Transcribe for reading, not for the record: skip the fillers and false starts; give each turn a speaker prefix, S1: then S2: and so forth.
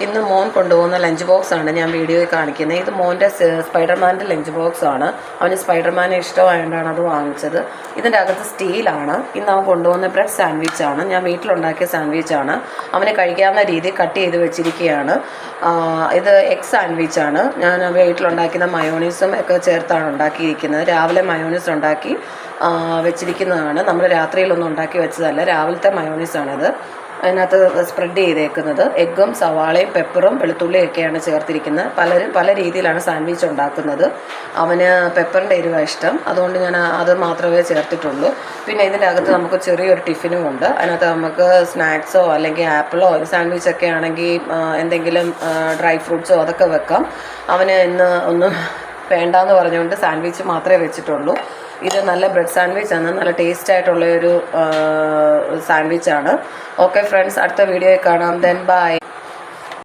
S1: ഇന്ന് മോൻ കൊണ്ടുപോകുന്ന ലഞ്ച് ബോക്സ് ആണ് ഞാൻ വീഡിയോയിൽ കാണിക്കുന്നത്. ഇത് മോൻ്റെ സ്പൈഡർമാൻ്റെ ലഞ്ച് ബോക്സ് ആണ്. അവന് സ്പൈഡർമാനെ ഇഷ്ടമായതുകൊണ്ടാണ് അത് വാങ്ങിച്ചത്. ഇതിൻ്റെ അകത്ത് സ്റ്റീലാണ്. ഇന്ന് അവൻ കൊണ്ടുപോകുന്ന ബ്രെഡ് സാൻഡ്വിച്ച് ആണ്. ഞാൻ വീട്ടിലുണ്ടാക്കിയ സാൻഡ്വിച്ച് ആണ്. അവന് കഴിക്കാവുന്ന രീതി കട്ട് ചെയ്ത് വെച്ചിരിക്കുകയാണ്. ഇത് എഗ് സാൻഡ്വിച്ച് ആണ്. ഞാൻ വീട്ടിലുണ്ടാക്കുന്ന മയോണീസും ഒക്കെ ചേർത്താണ് ഉണ്ടാക്കിയിരിക്കുന്നത്. രാവിലെ മയോണീസ് ഉണ്ടാക്കി വെച്ചിരിക്കുന്നതാണ്. നമ്മൾ രാത്രിയിലൊന്നും ഉണ്ടാക്കി വെച്ചതല്ല, രാവിലത്തെ മയോണീസാണിത്. അതിനകത്ത് സ്പ്രെഡ് ചെയ്തേക്കുന്നത് എഗ്ഗും സവാളയും പെപ്പറും വെളുത്തുള്ളിയൊക്കെയാണ് ചേർത്തിരിക്കുന്നത്. പലരും പല രീതിയിലാണ് സാൻഡ്വിച്ച് ഉണ്ടാക്കുന്നത്. അവന് പെപ്പറിൻ്റെ എരിവാണ് ഇഷ്ടം, അതുകൊണ്ട് ഞാൻ അത് മാത്രമേ ചേർത്തിട്ടുള്ളൂ. പിന്നെ ഇതിൻ്റെ അകത്ത് നമുക്ക് ചെറിയൊരു ടിഫിനും ഉണ്ട്. അതിനകത്ത് നമുക്ക് സ്നാക്സോ അല്ലെങ്കിൽ ആപ്പിളോ സാൻഡ്വിച്ചൊക്കെ ആണെങ്കിൽ എന്തെങ്കിലും ഡ്രൈ ഫ്രൂട്ട്സോ അതൊക്കെ വെക്കാം. അവന് ഇന്ന് ഒന്നും വേണ്ടാന്ന് പറഞ്ഞുകൊണ്ട് സാൻഡ്വിച്ച് മാത്രമേ വെച്ചിട്ടുള്ളൂ. ഇത് നല്ല ബ്രെഡ് സാൻഡ്വിച്ചാണ്, നല്ല ടേസ്റ്റ് ആയിട്ടുള്ളൊരു സാൻഡ്വിച്ചാണ്. ഓക്കെ ഫ്രണ്ട്സ്, അടുത്ത വീഡിയോയിൽ കാണാം. Then bye.